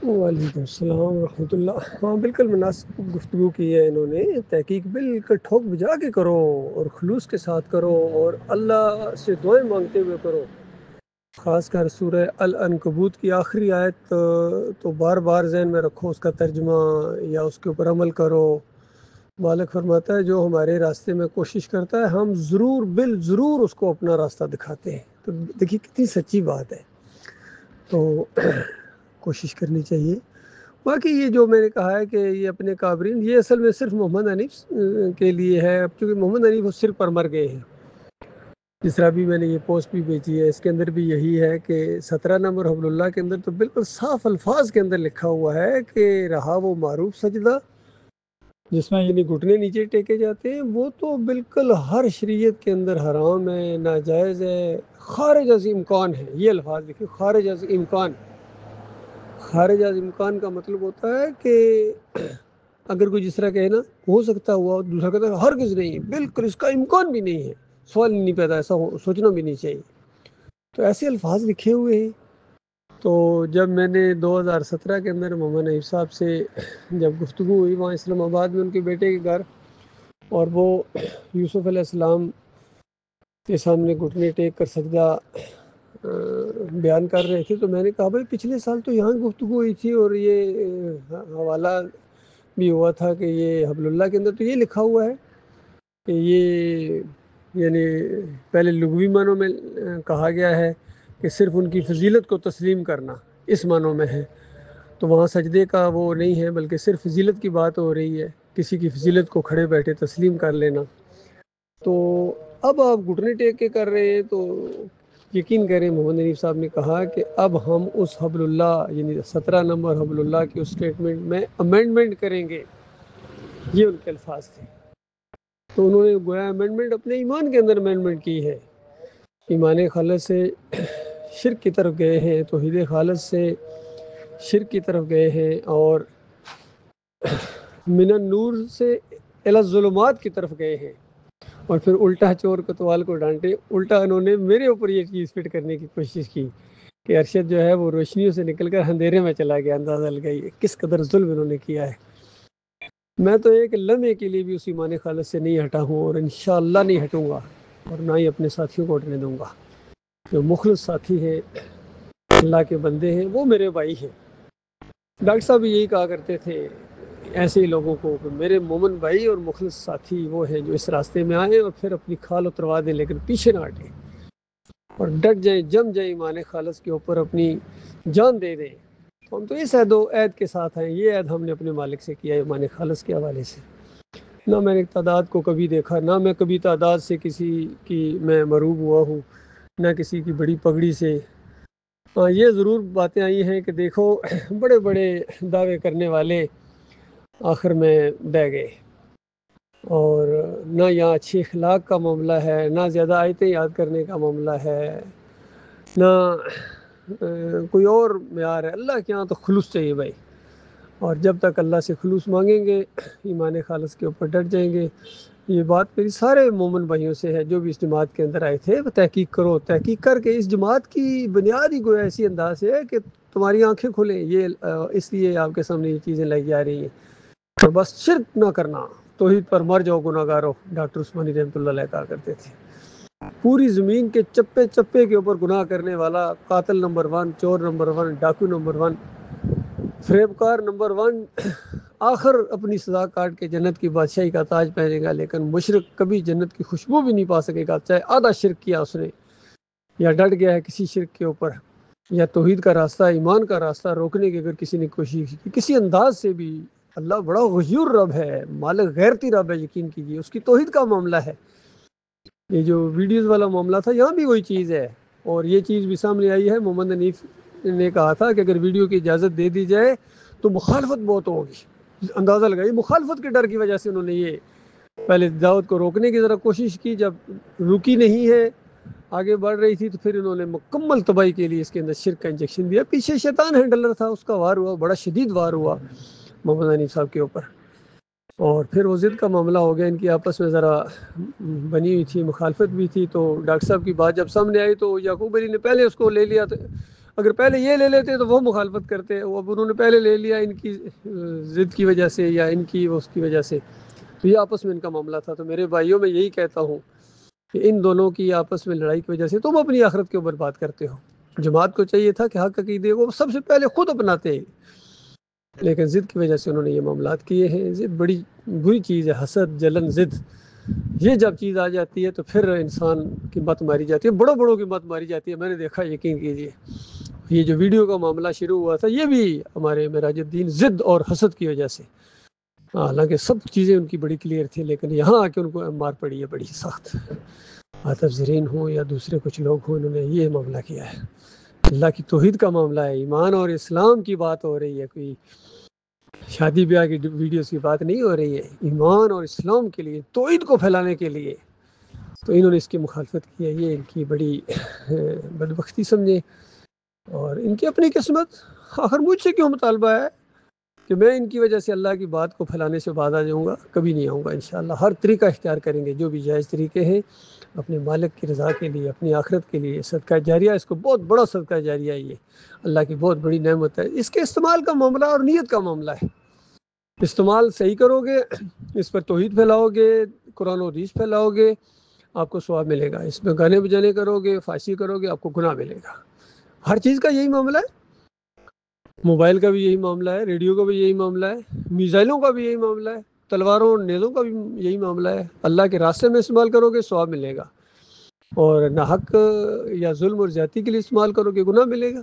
وعلیکم السلام ورحمۃ اللہ۔ ہاں بالکل مناسب گفتگو کی ہے انہوں نے۔ تحقیق بالکل ٹھوک بجا کے کرو اور خلوص کے ساتھ کرو اور اللہ سے دعائیں مانگتے ہوئے کرو۔ خاص کر سورہ العنکبوت کی آخری آیت تو بار بار ذہن میں رکھو، اس کا ترجمہ یا اس کے اوپر عمل کرو۔ مالک فرماتا ہے جو ہمارے راستے میں کوشش کرتا ہے ہم ضرور اس کو اپنا راستہ دکھاتے ہیں۔ تو دیکھیے کتنی سچی بات ہے، تو کوشش کرنی چاہیے۔ باقی یہ جو میں نے کہا ہے کہ یہ اپنے کابرین، یہ اصل میں صرف محمد حنیف کے لیے ہے، اب چونکہ محمد حنیف اس سر پر مر گئے ہیں۔ جس طرح بھی میں نے یہ پوسٹ بھی بھیجی ہے، اس کے اندر بھی یہی ہے کہ 17 نمبر حبل اللہ کے اندر تو بالکل صاف الفاظ کے اندر لکھا ہوا ہے کہ رہا وہ معروف سجدہ جس میں یعنی گھٹنے نیچے ٹیکے جاتے ہیں، وہ تو بالکل ہر شریعت کے اندر حرام ہے، ناجائز ہے، خارج از امکان ہے۔ یہ الفاظ دیکھیں، خارج از امکان۔ خارج از امکان کا مطلب ہوتا ہے کہ اگر کوئی جس طرح کہے نا ہو سکتا ہوا، دوسرا کہتا ہے ہرگز نہیں، بالکل اس کا امکان بھی نہیں ہے، سوال نہیں پیدا، ایسا سوچنا بھی نہیں چاہیے۔ تو ایسے الفاظ لکھے ہوئے ہیں۔ تو جب میں نے 2017 کے اندر محمد حنیف صاحب سے جب گفتگو ہوئی وہاں اسلام آباد میں ان کے بیٹے کے گھر، اور وہ یوسف علیہ السلام کے سامنے گھٹنے ٹیک کر سجدہ بیان کر رہے تھے، تو میں نے کہا بھائی پچھلے سال تو یہاں گفتگو ہوئی تھی اور یہ حوالہ بھی ہوا تھا کہ یہ حبل اللہ کے اندر تو یہ لکھا ہوا ہے کہ یہ یعنی پہلے لغوی معنوں میں کہا گیا ہے کہ صرف ان کی فضیلت کو تسلیم کرنا، اس معنوں میں ہے۔ تو وہاں سجدے کا وہ نہیں ہے، بلکہ صرف فضیلت کی بات ہو رہی ہے، کسی کی فضیلت کو کھڑے بیٹھے تسلیم کر لینا۔ تو اب آپ گھٹنے ٹیک کے کر رہے ہیں، تو یقین کریں محمد حنیف صاحب نے کہا کہ اب ہم اس حبل اللہ یعنی 17 نمبر حبل اللہ کی اس اسٹیٹمنٹ میں امینڈمنٹ کریں گے۔ یہ ان کے الفاظ تھے۔ تو انہوں نے گویا امینڈمنٹ اپنے ایمان کے اندر امینڈمنٹ کی ہے۔ ایمان خالص سے شرک کی طرف گئے ہیں، توحید خالص سے شرک کی طرف گئے ہیں، اور من النور سے الی الظلمات کی طرف گئے ہیں۔ اور پھر الٹا چور کوتوال کو ڈانٹے، الٹا انہوں نے میرے اوپر یہ چیز فٹ کرنے کی کوشش کی کہ ارشد جو ہے وہ روشنیوں سے نکل کر اندھیرے میں چلا گیا۔ اندازہ لگائیے کس قدر ظلم انہوں نے کیا ہے۔ میں تو ایک لمحے کے لیے بھی اس ایمان خالص سے نہیں ہٹا ہوں، اور انشاءاللہ نہیں ہٹوں گا، اور نہ ہی اپنے ساتھیوں کو ہٹنے دوں گا۔ جو مخلص ساتھی ہیں، اللہ کے بندے ہیں، وہ میرے بھائی ہیں۔ ڈاکٹر صاحب بھی یہی کہا کرتے تھے ایسے ہی لوگوں کو کہ میرے مومن بھائی اور مخلص ساتھی وہ ہیں جو اس راستے میں آئیں اور پھر اپنی کھال اتروا دیں، لیکن پیچھے نہ ہٹیں اور ڈٹ جائیں، جم جائیں ایمان خالص کے اوپر، اپنی جان دے دیں۔ تو ہم تو اس عید کے ساتھ ہیں، یہ عید ہم نے اپنے مالک سے کیا ہے ایمان خالص کے حوالے سے۔ نہ میں نے تعداد کو کبھی دیکھا، نہ میں کبھی تعداد سے کسی کی میں مروب ہوا ہوں، نہ کسی کی بڑی پگڑی سے۔ یہ ضرور باتیں آئی ہیں کہ دیکھو بڑے بڑے دعوے کرنے والے آخر میں بہ گئے، اور نہ یہاں اچھی اخلاق کا معاملہ ہے، نہ زیادہ آیتیں یاد کرنے کا معاملہ ہے، نہ کوئی اور معیار ہے۔ اللہ کے یہاں تو خلوص چاہیے بھائی، اور جب تک اللہ سے خلوص مانگیں گے، ایمان خالص کے اوپر ڈٹ جائیں گے۔ یہ بات میری سارے مومن بھائیوں سے ہے جو بھی اس جماعت کے اندر آئے تھے، تحقیق کرو، تحقیق کر کے اس جماعت کی بنیاد ہی گویا ایسی انداز سے ہے کہ تمہاری آنکھیں کھلیں۔ یہ اس لیے آپ کے سامنے یہ چیزیں لائی جا رہی ہیں، اور بس شرک نہ کرنا، توحید پر مر جاؤ گناہ گارو، ڈاکٹر عثمانی رحمۃ اللہ علیہ کہا کرتے تھے۔ پوری زمین کے چپے چپے کے اوپر گناہ کرنے والا، قاتل نمبر 1، چور نمبر 1، ڈاکو نمبر 1، فریبکار نمبر 1، آخر اپنی سزا کاٹ کے جنت کی بادشاہی کا تاج پہنے گا، لیکن مشرک کبھی جنت کی خوشبو بھی نہیں پا سکے گا، چاہے آدھا شرک کیا اس نے، یا ڈٹ گیا ہے کسی شرک کے اوپر، یا توحید کا راستہ، ایمان کا راستہ روکنے کی اگر کسی نے کوشش کی کسی انداز سے بھی۔ اللہ بڑا غیور رب ہے، مالک غیرتی رب ہے، یقین کیجیے، اس کی توحید کا معاملہ ہے۔ یہ جو ویڈیوز والا معاملہ تھا، یہاں بھی وہی چیز ہے، اور یہ چیز بھی سامنے آئی ہے۔ محمد حنیف نے کہا تھا کہ اگر ویڈیو کی اجازت دے دی جائے تو مخالفت بہت ہوگی۔ اندازہ لگائیے، مخالفت کے ڈر کی وجہ سے انہوں نے یہ پہلے دعوت کو روکنے کی ذرا کوشش کی، جب رکی نہیں ہے، آگے بڑھ رہی تھی، تو پھر انہوں نے مکمل تباہی کے لیے اس کے اندر شرک کا انجیکشن دیا۔ پیچھے شیطان ہینڈلر تھا، اس کا وار ہوا، بڑا شدید وار ہوا محمد حنیف صاحب کے اوپر، اور پھر وہ ضد کا معاملہ ہو گیا، ان کی آپس میں ذرا بنی ہوئی تھی، مخالفت بھی تھی۔ تو ڈاکٹر صاحب کی بات جب سامنے آئی تو یعقوب علی نے پہلے اس کو لے لیا اگر پہلے یہ لے لیتے تو وہ مخالفت کرتے، اب انہوں نے پہلے لے لیا ان کی ضد کی وجہ سے یا ان کی اس کی وجہ سے، تو یہ آپس میں ان کا معاملہ تھا۔ تو میرے بھائیوں میں یہی کہتا ہوں کہ ان دونوں کی آپس میں لڑائی کی وجہ سے تم اپنی آخرت کے اوپر بات کرتے ہو۔ جماعت کو چاہیے تھا کہ حق عقیدے کو سب سے پہلے خود اپناتے، لیکن ضد کی وجہ سے انہوں نے یہ معاملات کیے ہیں۔ ضد بڑی بری چیز ہے، حسد، جلن، ضد، یہ جب چیز آ جاتی ہے تو پھر انسان کی مت ماری جاتی ہے، بڑوں بڑوں کی مت ماری جاتی ہے۔ میں نے دیکھا، یقین کیجیے، یہ جو ویڈیو کا معاملہ شروع ہوا تھا یہ بھی ہمارے معراج الدین ضد اور حسد کی وجہ سے، حالانکہ سب چیزیں ان کی بڑی کلیئر تھی، لیکن یہاں آ کے ان کو مار پڑی ہے بڑی سخت۔ عاطف زرین ہوں یا دوسرے کچھ لوگ ہوں، انہوں نے یہ معاملہ کیا ہے۔ اللہ کی توحید کا معاملہ ہے، ایمان اور اسلام کی بات ہو رہی ہے، کوئی شادی بیاہ کی ویڈیوز کی بات نہیں ہو رہی ہے، ایمان اور اسلام کے لیے، توحید کو پھیلانے کے لیے۔ تو انہوں نے اس کی مخالفت کی ہے، یہ ان کی بڑی بدبختی سمجھے، اور ان کی اپنی قسمت۔ آخر مجھ سے کیوں مطالبہ ہے کہ میں ان کی وجہ سے اللہ کی بات کو پھیلانے سے باز آ جاؤں گا؟ کبھی نہیں آؤں گا انشاءاللہ۔ ہر طریقہ اختیار کریں گے، جو بھی جائز طریقے ہیں، اپنے مالک کی رضا کے لیے، اپنی آخرت کے لیے۔ صدقہ جاریہ، اس کو بہت بڑا صدقہ جاریہ ہے، یہ اللہ کی بہت بڑی نعمت ہے۔ اس کے استعمال کا معاملہ اور نیت کا معاملہ ہے۔ استعمال صحیح کرو گے، اس پر توحید پھیلاؤ گے، قرآن و حدیث پھیلاؤ گے، آپ کو ثواب ملے گا۔ اس میں گانے بجانے کرو گے، فحاشی کرو گے، آپ کو گناہ ملے گا۔ ہر چیز کا یہی معاملہ ہے، موبائل کا بھی یہی معاملہ ہے، ریڈیو کا بھی یہی معاملہ ہے، میزائلوں کا بھی یہی معاملہ ہے، تلواروں اور نیزوں کا بھی یہی معاملہ ہے۔ اللہ کے راستے میں استعمال کرو گے، ثواب ملے گا، اور ناحق یا ظلم اور زیادتی کے لیے استعمال کرو گے، گناہ ملے گا۔